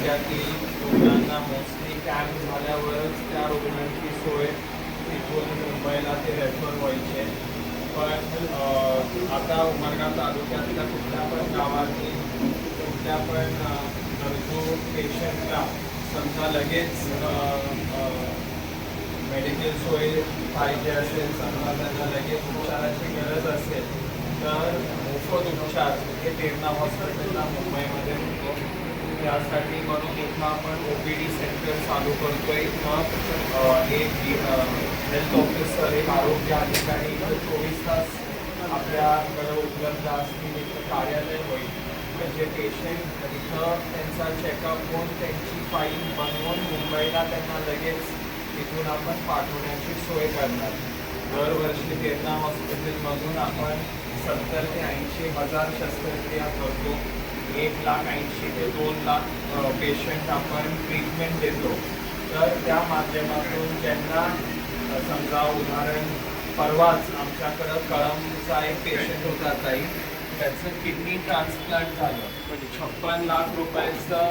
तालुक्यातील रुग्णांना mostly camp झाल्यावरच त्या रुग्णांची सोय तिथून मुंबईला ते रेफर व्हायचे. पण आता उमरगा तालुक्यातल्या कुठल्या पण गावातील कुठल्या पण गरजू पेशंटला समजा लगेच मेडिकल सोय पाहिजे असेल, समजा त्यांना लगेच उपचाराची गरज असेल तर मोफत उपचार हे तेरणा हॉस्पिटलला मुंबईमध्ये होतो. त्यासाठी म्हणून इथं आपण OPD सेंटर चालू करतोय. इथं एक हेल्थ ऑफिसर, एक आरोग्य अधिकारी इथं 24 तास आपल्याकडे उपलब्ध असतील. इथं कार्यालय होईल म्हणजे पेशंट इथं त्यांचा चेकअप होऊन त्यांची फाईल बनवून मुंबईला त्यांना लगेच इथून आपण पाठवण्याची सोय करणार. दरवर्षी तेरणा हॉस्पिटलमधून आपण 70 ते 80 हजार शस्त्रक्रिया करतो. 1,80,000 ते 2,00,000 पेशंट आपण ट्रीटमेंट देतो. तर त्या माध्यमातून ज्यांना समजा उदाहरण परवाच आमच्याकडं कळंबचा एक पेशंट होता ताई, त्याचं किडनी ट्रान्सप्लांट झालं. 56 लाख रुपयाचं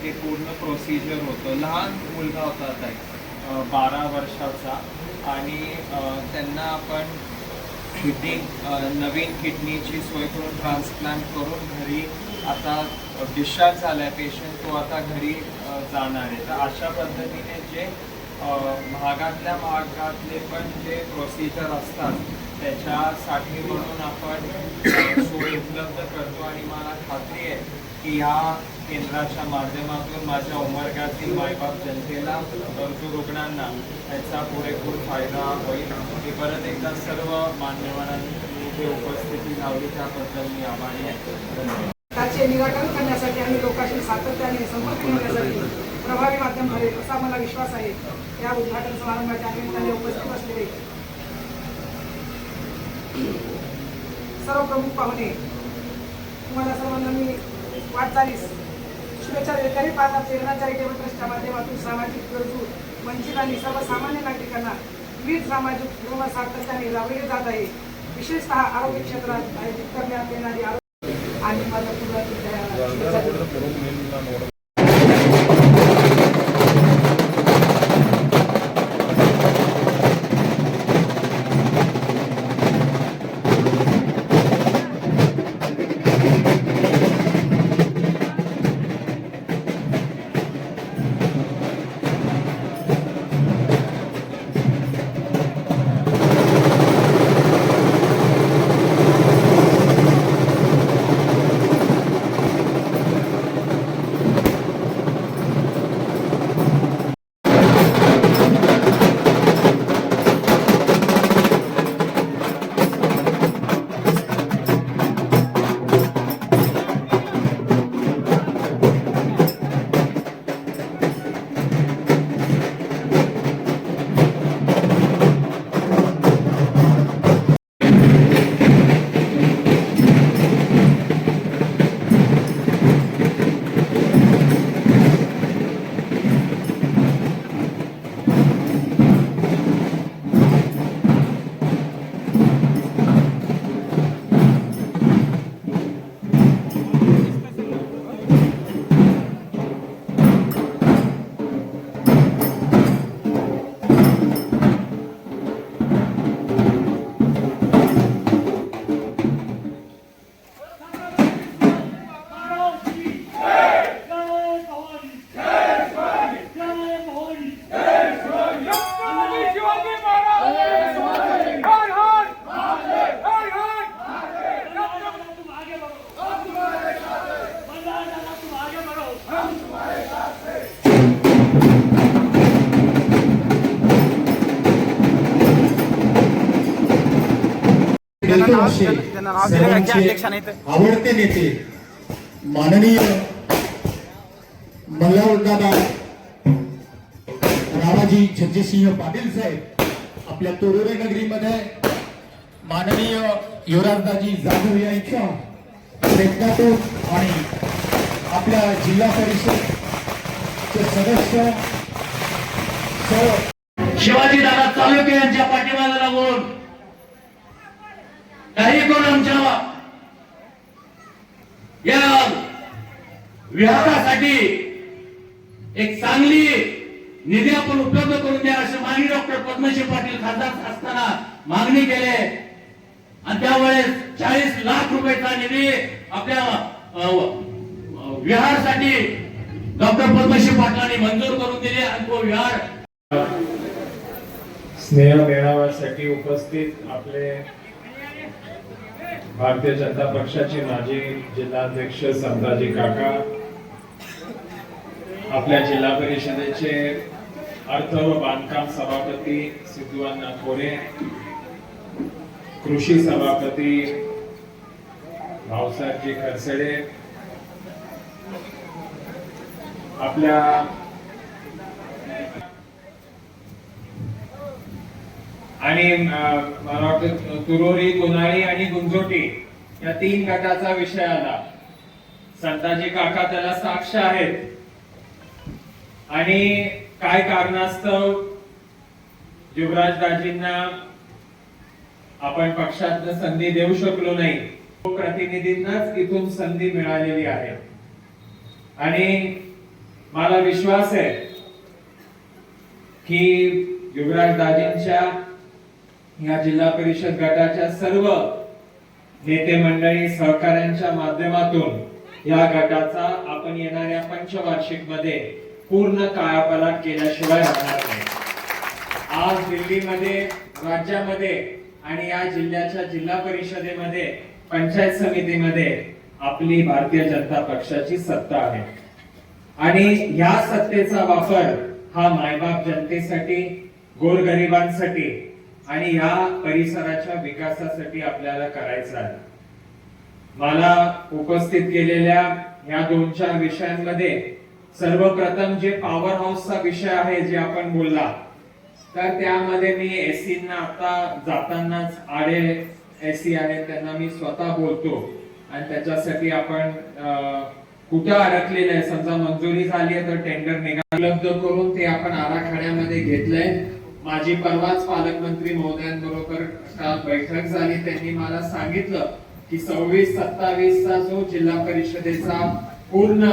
ते पूर्ण प्रोसिजर होतं. लहान मुलगा होता ताई, 12 वर्षाचा, आणि त्यांना आपण नवीन किडनीची सोय करून ट्रान्सप्लांट करून घरी आता डिस्चार्ज झाला आहे पेशंट, तो आता घरी जाणार आहे. तर अशा पद्धतीने जे महागातल्या पण जे प्रोसिजर असतात त्याच्यासाठी म्हणून आपण सोय उपलब्ध करतो. आणि मला खात्री आहे की ह्या केंद्राच्या माध्यमातून माझ्या उमरगातील मायबाप जनतेला, गरजू रुग्णांना याचा पुरेपूर फायदा होईल. मी परत एकदा सर्व मान्यवरांनी जे उपस्थिती लावली त्याबद्दल मी आभारी आहे. त्याचे निराकरण करण्यासाठी आणि लोकांशी सातत्याने संपर्क करण्यासाठी प्रभावी माध्यम ठरेल असा मला विश्वास आहे. या उद्घाटन समारंभाच्या निमित्ताने उपस्थित असलेले सर्व प्रमुख पाहुणे, तुम्हाला सर्वांना मी वाटचालीस शुभेच्छा देते. तरी पाहता प्रेरणा चॅरिटेबल ट्रस्टच्या माध्यमातून सामाजिक गरजू, वंचित आणि सर्वसामान्य नागरिकांना विविध सामाजिक उपक्रम सातत्याने राबवले जात आहे. विशेषतः आरोग्य क्षेत्रात आयोजित करण्यात येणारी आणि माझ्या पूर्ण आवडते नेते माननीय मल्हारदादा रामाजी छत्रसिंह पाटील साहेब आपल्या तोरोरे नगरीमध्ये माननीय युवराजदाजी जाधव यांच्या प्रयत्नातून आणि आपल्या जिल्हा परिषदचे सदस्य शिवाजी दादा चालुके यांच्या पाठीमागे लागून काही कोण आमच्या या विहारासाठी एक चांगली निधी आपण उपलब्ध करून द्या अशी मागणी डॉक्टर पद्मश्री पाटील खासदार असताना मागणी केली आणि त्यावेळेस 40 लाख रुपयाचा निधी आपल्या विहारसाठी डॉक्टर पद्मश्री पाटलांनी मंजूर करून दिले आणि तो विहार स्नेह मेळाव्यासाठी उपस्थित आपले भारतीय जनता पक्षाचे माजी जिल्हाध्यक्ष संभाजी काका, आपल्या जिल्हा परिषदेचे अर्थ व बांधकाम सभापती सिद्धूअण्णा खोरे, कृषी सभापती भाऊसाहेबजी खरसडे, आपल्या आणि मला वाटतं तुरोरी, कोनाळी आणि गुंजोटी या 3 गटाचा विषय आला. संताजी काका त्याला साक्ष आहेत आणि काय कारणास्तव युवराज दाजींना आपण पक्षात संधी देऊ शकलो नाही, प्रतिनिधींनाच इथून संधी मिळालेली आहे. आणि मला विश्वास आहे की युवराज दाजींच्या या जिल्हा परिषद गटाच्या सर्व नेते मंडळी सहकाऱ्यांच्या माध्यमातून या गटाचा आपण येणाऱ्या पंचवार्षिक मध्ये पूर्ण कायापालट केल्याशिवाय राहणार नाही. आज दिल्लीमध्ये, राज्यामध्ये आणि या जिल्ह्याच्या जिल्हा परिषदेमध्ये, पंचायत समितीमध्ये आपली भारतीय जनता पक्षाची सत्ता आहे आणि या सत्तेचा वापर हा मायबाप जनतेसाठी, गोरगरिबांसाठी आणि या परिसराच्या विकासासाठी आपल्याला करायचा आहे. मला उपस्थित केलेल्या या 2-4 विषयांमध्ये सर्वप्रथम जे पॉवर हाऊसचा विषय आहे जे आपण बोलला, तर त्यामध्ये मी एसींना आता जातानाच आडे एसी आहेत त्यांना मी स्वतः बोलतो आणि त्याच्यासाठी आपण कुठं अडकलेलं आहे, समजा मंजुरी झाली आहे तर टेंडर उपलब्ध करून ते आपण आराखड्यामध्ये घेतलंय. माझी परवाच पालकमंत्री महोदयांबरोबर बैठक झाली, त्यांनी मला सांगितलं की 26-27 चा जो जिल्हा परिषदेचा पूर्ण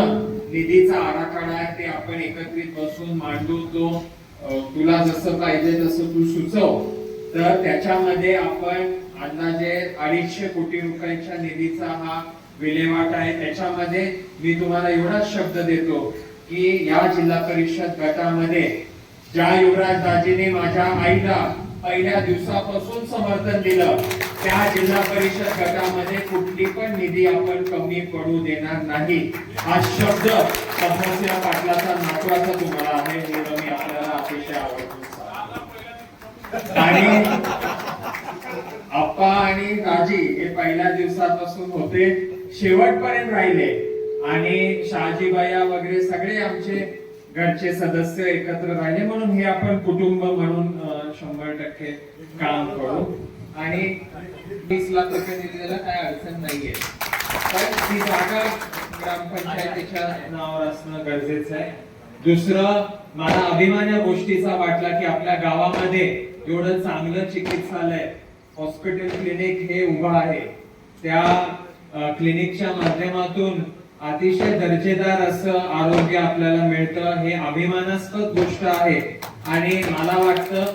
निधीचा आराखडा आहे ते आपण एकत्रित बसून मांडू. तो तुला जसं पाहिजे तसं तू सुचव. तर त्याच्यामध्ये आपण अंदाजे 250 कोटी रुपयाच्या निधीचा हा विल्हेवाट आहे. त्याच्यामध्ये मी तुम्हाला एवढाच शब्द देतो की या जिल्हा परिषद गटामध्ये ज्या युवराज दाजीने माझ्या आईला पहिल्या दिवसापासून समर्थन दिलं, त्या जिल्हा परिषद गटामध्ये कुठली पण निधी आपण कमी पडू देणार नाही. हा शब्द पद्मसिंह पाटलाचा नातवाचा तुम्हाला आहे, हे मी आपल्याला अतिशय आवडतो. आणि आप्पा आणि दाजी हे पहिल्या दिवसापासून होते, शेवटपर्यंत राहिले आणि शहाजीबाया वगैरे सगळे आमचे घरचे सदस्य एकत्र राहिले. म्हणून हे आपण कुटुंब म्हणून 100% काम करू आणि 20 लाख रुपये दिलेला काय अडचण नाहीये. पण ती जागा ग्रामपंचायतीच्या नावावर असणं गरजेचं आहे. दुसरं, मला अभिमान या गोष्टीचा वाटला की आपल्या गावामध्ये एवढं चांगलं चिकित्सालय, हॉस्पिटल, क्लिनिक हे उभं आहे. त्या क्लिनिकच्या माध्यमातून अतिशय दर्जेदार असं आरोग्य आपल्याला मिळतं. हे अभिमानास्पद गोष्ट आहे आणि मला वाटतं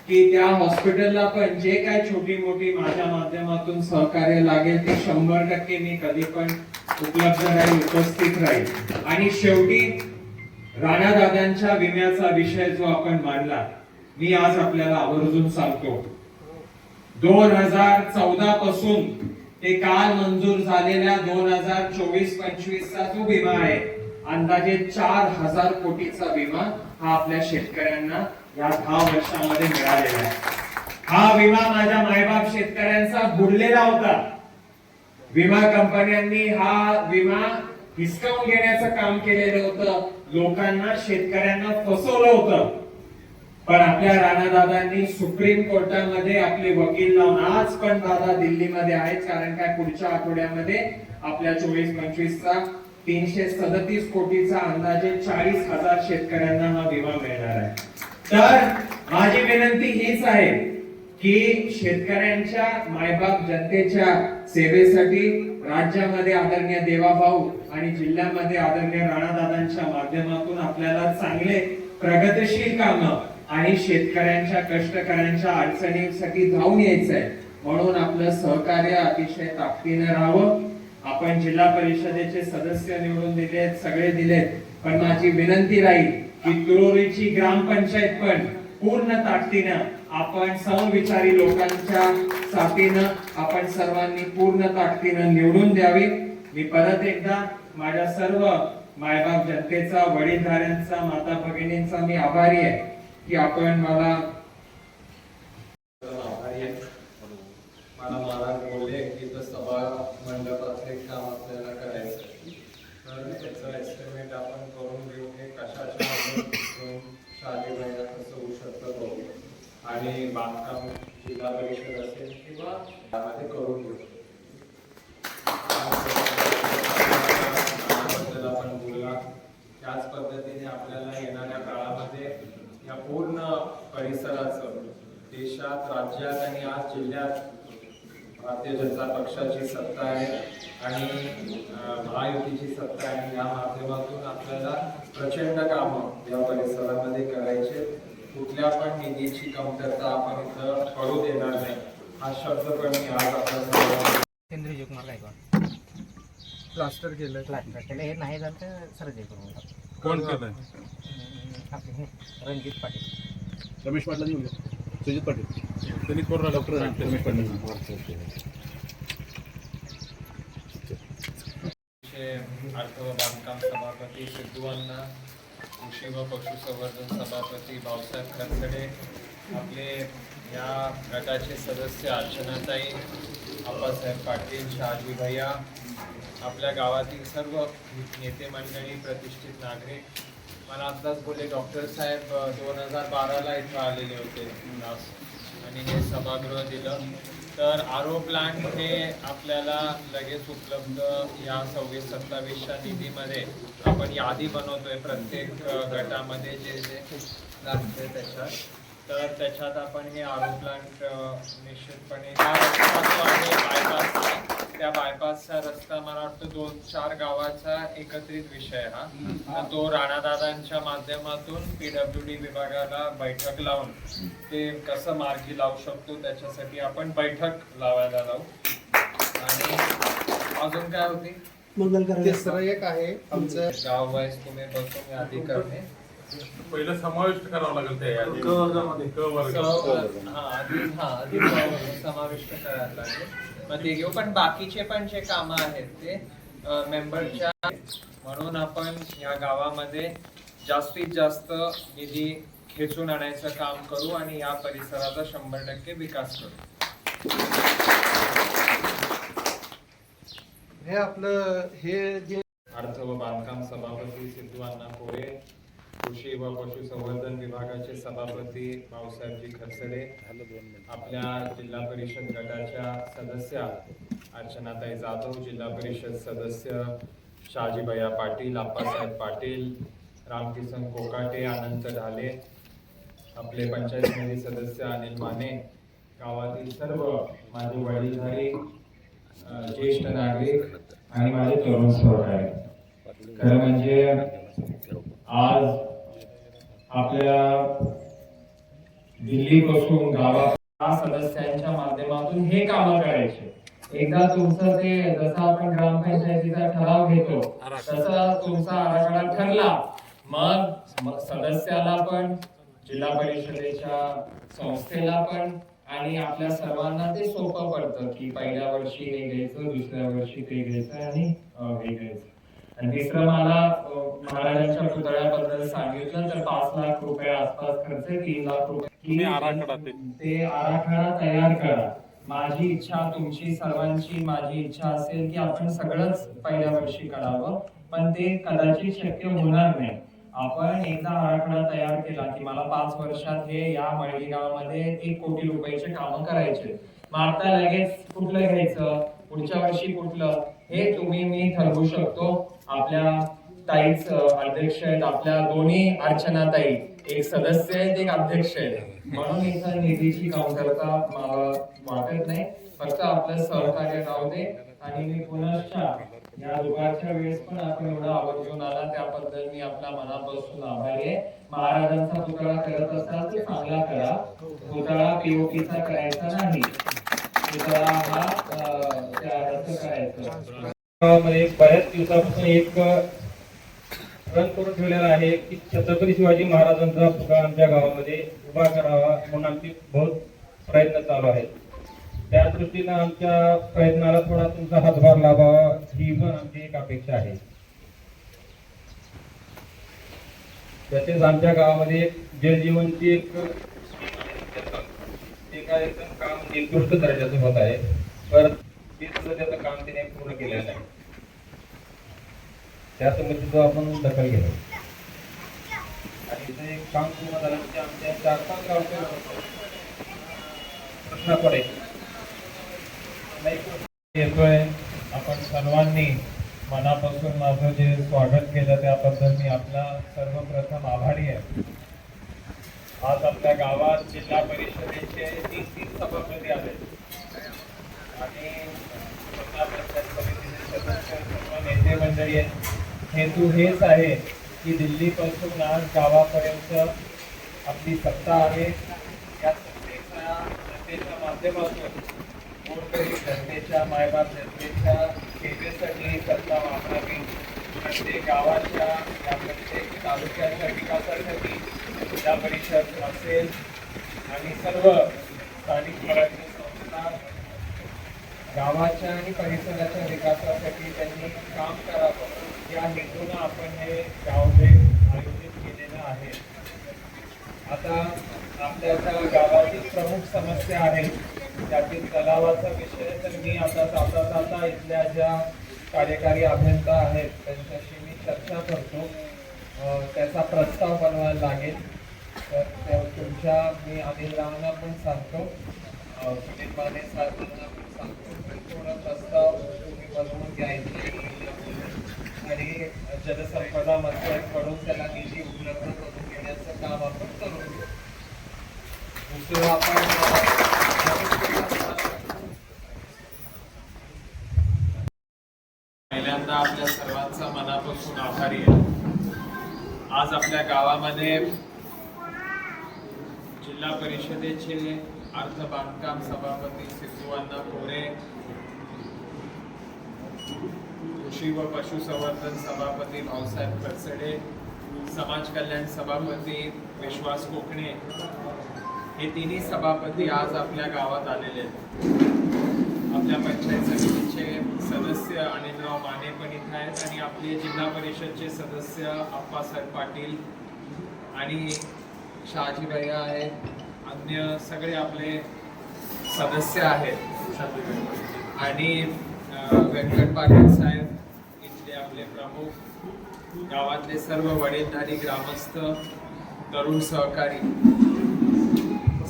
की त्या हॉस्पिटलला पण जे काय छोटी मोठी माझ्या माध्यमातून सहकार्य लागेल ते 100% मी कधी पण उपलब्ध राहील, उपस्थित राहील. आणि शेवटी राणादादांच्या विम्याचा विषय जो आपण मांडला, मी आज आपल्याला आवर्जून सांगतो, 2014 पासून ते काल मंजूर झालेल्या 2024-25 चा जो विमा आहे, अंदाजे 4000 कोटीचा विमा हा आपल्या शेतकऱ्यांना या 10 वर्षांमध्ये मिळालेला आहे. हा विमा माझ्या मायबाप शेतकऱ्यांचा बुडलेला होता. विमा कंपन्यांनी हा विमा हिसकावून घेण्याचं काम केलेलं होतं, लोकांना, शेतकऱ्यांना फसवलं होतं. पण आपल्या राणादादांनी सुप्रीम कोर्टामध्ये आपले वकील लावून, आज पण दादा दिल्लीमध्ये आहेत, कारण काय पुढच्या आठवड्यामध्ये आपल्या 24-25 चा 337 कोटीचा अंदाजे 40,000 शेतकऱ्यांना हा विमा मिळणार आहे. तर माझी विनंती हीच आहे की शेतकऱ्यांच्या मायबाप जनतेच्या सेवेसाठी राज्यामध्ये आदरणीय देवाभाऊ आणि जिल्ह्यामध्ये आदरणीय राणादादांच्या माध्यमातून आपल्याला चांगले प्रगतिशील कामं आणि शेतकऱ्यांच्या कष्टकऱ्यांच्या अडचणींसाठी धावून यायचंय. म्हणून आपलं सहकार्य अतिशय ताकदीने राहावं. आपण जिल्हा परिषदेचे सदस्य निवडून दिलेत, सगळे दिलेत, पण माझी विनंती राहील की तुरोरीची ग्रामपंचायत पण पूर्ण ताकदीनं आपण समविचारी लोकांच्या साथीनं आपण सर्वांनी पूर्ण ताकदीनं निवडून द्यावी. मी परत एकदा माझ्या सर्व मायबाप जनतेचा, वडीलधाऱ्यांचा, माता भगिनींचा मी आभारी आहे की आपण मला महाराज बोलले की तर सभा मंडपाचं एक काम आपल्याला करायचं आहे. तर त्याचं एस्टिमेट आपण करून घेऊ हे कशाच्या शालेबाईला कसं होऊ शकतं बघू आणि बांधकाम जिल्हा परिषद असेल किंवा त्यामध्ये करून घेऊ. त्याबद्दल आपण बोलला त्याच पद्धतीने आपल्याला येणाऱ्या काळामध्ये या पूर्ण परिसराचं देशात, राज्यात आणि आज जिल्ह्यात भारतीय जनता पक्षाची सत्ता आहे आणि महायुतीची सत्ता आहे. आणि या माध्यमातून आपल्याला प्रचंड कामं या परिसरामध्ये करायचे. कुठल्या पण निधीची कमतरता आपण इथं पडू देणार नाही हा शब्द पण मी आज आपल्या सेंद्रिय जोगमार्ग आहे का? प्लास्टर केलं. प्लास्टर केलं हे नाही झालं तर सर्जरी करून टाकू. कोण केलंय? आपले हे रणजित पाटील. रमेश पाटला घेऊन घ्या. सुजित पाटील त्यांनी कोरोना डॉक्टर रमेश पाटील अर्थ व बांधकाम सभापती सिद्धूअण्णा, कृषी व पशुसंवर्धन सभापती भाऊसाहेब खरसडे, आपले या गटाचे सदस्य अर्चनाताई, आप्पासाहेब पाटील, शहाजी भैया, आपल्या गावातील सर्व नेते मंडळी, प्रतिष्ठित नागरिक. मला आत्ताच बोलले डॉक्टर साहेब 2012ला इथं आलेले होते आणि हे सभागृह दिलं. तर आरो प्लांट हे आपल्याला लगेच उपलब्ध या 26-27च्या निधीमध्ये आपण यादी बनवतोय प्रत्येक गटामध्ये जे जे लागते त्याच्यात. तर त्याच्यात आपण हे आरो प्लांट निश्चितपणे हा रस्ता जो आहे बायपासचा, त्या बायपासचा रस्ता मला वाटतं 2-4 गावाचा एकत्रित विषय हा. तर तो राणादादांच्या माध्यमातून PWD विभागाला बैठक लावून ते कसं मार्गी लावू शकतो त्याच्यासाठी आपण बैठक लावायला लावू. आणि अजून काय होती? तिसरं एक आहे आमचं गाव वाईज तुम्ही बसून यादी करणे. पहिलं समाविष्ट करावं लागेल त्या यादीत. क वर्ग. आधी समाविष्ट करायला लागेल. मग ते घेऊ. पण बाकीचे पण जे कामं आहेत ते मेंबरच्या, म्हणून आपण या गावामध्ये जास्तीत जास्त निधी खेचून आणायचं काम करू आणि या परिसराचा 100% विकास करू. हे आपलं हे जे अर्थ व बांधकाम सभापती सिद्धूअण्णा कोरे, कृषी व पशुसंवर्धन विभागाचे सभापती भाऊसाहेबजी खरसडे, आपल्या जिल्हा परिषद गटाच्या सदस्या अर्चनाताई जाधव, जिल्हा परिषद सदस्य शहाजीभैया पाटील, आप्पासाहेब पाटील, रामकिसन कोकाटे, अनंत ढाले, आपले पंचायत समिती सदस्य अनिल माने, गावातील सर्व माझे वडीलधारी ज्येष्ठ नागरिक आणि माझे तरुण सहकारी. खरं म्हणजे आज आपल्या दिल्लीपासून गावात सदस्यांच्या माध्यमातून हे काम करायचे. एकदा तुमचं ते जसं आपण ग्रामपंचायतीचा ठराव घेतो तसा तुमचा आराखडा ठरला, मग सदस्याला पण, जिल्हा परिषदेच्या संस्थेला पण आणि आपल्या सर्वांना ते सोपं पडतं की पहिल्या वर्षी हे घ्यायचं, दुसऱ्या वर्षी ते घ्यायचं आणि हे घ्यायचं. आणि तिसरं मला महाराजांच्या पुतळ्याबद्दल सांगितलं तर 5 लाख रुपये आसपास खर्च, 3 लाख रुपये ते आराखडा तयार करा. माझी इच्छा, तुमची सर्वांची माझी इच्छा असेल की आपण सगळंच पहिल्या वर्षी करावं, पण ते कदाचित शक्य होणार नाही. आपण एकदा आराखडा तयार केला की मला 5 वर्षात हे या मळगी गावामध्ये 1 कोटी रुपयाचे काम करायचे, मग आता लगेच कुठलं घ्यायचं, पुढच्या वर्षी कुठलं, हे तुम्ही मी ठरवू शकतो. आपल्या ताईच अध्यक्ष आहेत, आपल्या दोन्ही अर्चनाताई एक सदस्य आहेत, एक अध्यक्ष आहेत, म्हणून इथं निधीची कमतरता मला वाटत नाही. फक्त आपलं सहकार्य राहू दे. आणि मी पुनश्च या दुपारच्या वेळेस पण आपण एवढं आवर्जून आला त्याबद्दल मी आपल्या मनापासून आभारी आहे. महाराजांचा पुतळा करत असाल तर चांगला करा. पुतळा पीओपीचा करायचा नाही, पुतळा हा रद्द करायचा. गावामध्ये बऱ्याच दिवसापासून एक रन करून ठेवलेला आहे की छत्रपती शिवाजी महाराजांचा पुतळा आमच्या गावामध्ये उभा करावा म्हणून आमचे बहुत प्रयत्न चालू आहेत. त्या दृष्टीनं आमच्या प्रयत्नाला थोडा तुमचा हातभार लाभावा ही पण आमची एक अपेक्षा आहे. तसेच आमच्या गावामध्ये जलजीवनची एक काम निकृष्ट दर्जाचं होत आहे, पण ते सुद्धा त्याचं काम तिने पूर्ण केलेलं आहे. त्या संबंधित आपण दखल घेतो. आणि इथं एक काम पूर्ण झालं म्हणजे आमच्या 4-5 गावचे प्रश्न पडेल येतोय. आपण सर्वांनी मनापासून माझं जे स्वागत केलं त्याबद्दल मी आपला सर्वप्रथम आभारी आहे. आज आपल्या गावात जिल्हा परिषदेचे 3 सभापती आले आणि जिल्हा परिषद समितीचे सदस्य सर्व नेते मंडळी आहेत. हेतू हेच आहे की दिल्लीपासून आज गावापर्यंत आपली सत्ता आहे. या सत्तेच्या माध्यमातून गोरगरीब जनतेच्या, मायबाप जनतेच्या सेवेसाठी ही सत्ता वापरावी. प्रत्येक गावाच्या या प्रत्येक तालुक्याच्या विकासासाठी जिल्हा परिषद असेल आणि सर्व स्थानिक स्वराज्य संस्था गावाच्या आणि परिसराच्या विकासासाठी त्यांनी काम करावं या हेतूनं आपण हे गावभेट आयोजित केलेलं आहे. आता आपल्या त्या गावातील प्रमुख समस्या आहेत त्यातील तलावाचा विषय तर मी आता जाता इथल्या ज्या कार्यकारी अभियंता आहेत त्यांच्याशी मी चर्चा करतो. त्याचा प्रस्ताव बनवायला लागेल. तर तुमच्या मी अनिल रावना पण सांगतो, सुनील माने साहेबांना पण सांगतो, थोडा प्रस्ताव तुम्ही बनवून घ्यायचे आणि जलसंपदा मंत्र्यांकडून त्याला निधी उपलब्ध करून घेण्याचं काम आपण करून घेऊ. दुसरं आपण पहिल्यांदा आपल्या सर्वांचा मनापासून आभारी आहे. आज आपल्या गावामध्ये जिल्हा परिषदेचे अर्थ बांधकाम सभापती सिद्धूअण्णा कोरे, कृषी व पशुसंवर्धन सभापती भाऊसाहेब खरसडे, समाज कल्याण सभापती विश्वास कोकणे हे तिन्ही सभापती आज आपल्या गावात आलेले आहेत. आपल्या पंचायत समितीचे सदस्य अनिलराव माने पण इथे आहेत आणि आपले जिल्हा परिषदचे सदस्य आप्पासाहेब पाटील आणि शहाजी भैया आहेत. अन्य सगळे आपले सदस्य आहेत आणि व्यंकट पाटील साहेब इथले आपले प्रमुख, गावातले सर्व वडीलधारी ग्रामस्थ, तरुण सहकारी.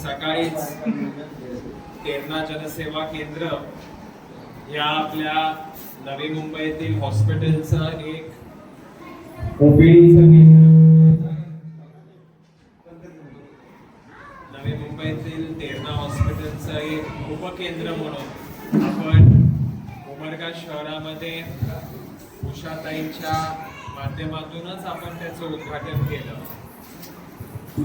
सकाळीच तेरणा जनसेवा केंद्र या आपल्या नवी मुंबईतील हॉस्पिटलचं एक ओपीडीचं केंद्र, नवी मुंबईतील तेरणा हॉस्पिटलचं एक उपकेंद्र म्हणून आपण उमरगा शहरामध्ये उषाताईंच्या माध्यमातूनच आपण त्याचं उद्घाटन केलं.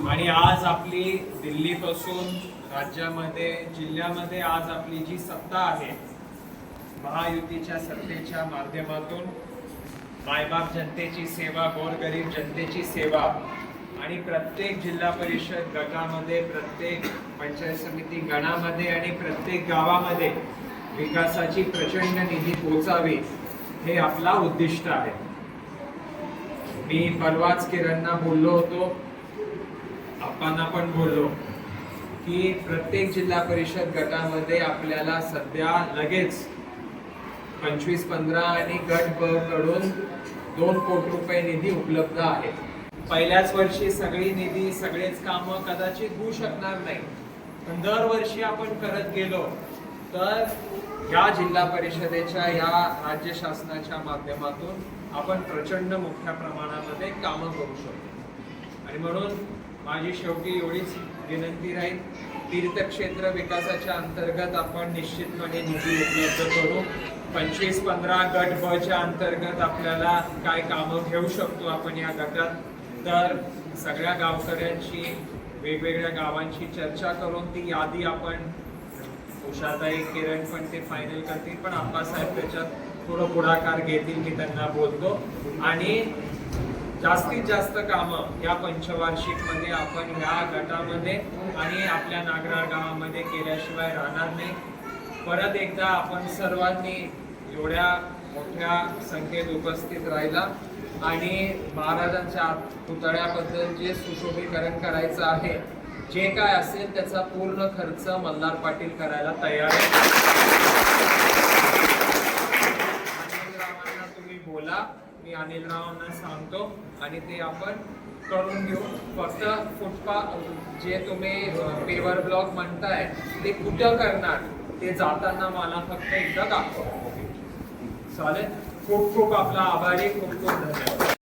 आणि आज आपली दिल्लीपासून राज्यामध्ये, जिल्ह्यामध्ये आज आपली जी सत्ता आहे महायुतीच्या सत्तेच्या माध्यमातून मायबाप जनतेची सेवा, गोरगरीब जनतेची सेवा आणि प्रत्येक जिल्हा परिषद गटामध्ये, प्रत्येक पंचायत समिती गणामध्ये आणि प्रत्येक गावामध्ये विकासाची प्रचंड निधी पोहोचावी हे आपला उद्दिष्ट आहे. मी परवाच किरणना बोललो होतो, आपणांना पण बोललो की प्रत्येक जिल्हा परिषद गटामध्ये आपल्याला सध्या लगेच 25-15 आणि गट ब कडून 2 कोटी रुपये निधी उपलब्ध आहे. पहिल्याच वर्षी सगळी निधी, सगळेच कामं कदाचित होऊ शकणार नाही, पण दरवर्षी आपण करत गेलो तर या जिल्हा परिषदेच्या, या राज्य शासनाच्या माध्यमातून आपण प्रचंड मोठ्या प्रमाणामध्ये कामं करू शकतो. आणि म्हणून माझी शेवटी एवढीच विनंती राहील, तीर्थक्षेत्र विकासाच्या अंतर्गत आपण निश्चितपणे निधी उपलब्ध करू. 25-15 गट ब च्या अंतर्गत आपल्याला काय कामं घेऊ शकतो आपण या गटात, तर सगळ्या गावकऱ्यांची वेगवेगळ्या गावांची चर्चा करून ती यादी आपण, उषाताई किरण पण ते फायनल करतील, पण आप्पासाहेब त्याच्यात थोडं पुढाकार घेतील, मी त्यांना बोलतो. आणि जास्तीत जास्त कामं या पंचवार्षिक मध्ये आपण ह्या गटामध्ये आणि आपल्या नागराळ गावामध्ये केल्याशिवाय राहणार नाही. परत एकदा आपण सर्वांनी एवढ्या मोठ्या संख्येत उपस्थित राहिला आणि महाराजांच्या पुतळ्याबद्दल जे सुशोभीकरण करायचं आहे, जे काय असेल त्याचा पूर्ण खर्च मल्हार पाटील करायला तयार आहे. अनिलरावांना तुम्ही बोला, मी अनिलरावांना सांगतो आणि ते आपण करून घेऊ. फक्त फुटपाथ जे तुम्ही पेवर ब्लॉक म्हणताय ते कुठं करणार ते जाताना मला फक्त एकदा दाखवा. चालेल. खूप खूप आपला आभारी, खूप खूप धन्यवाद.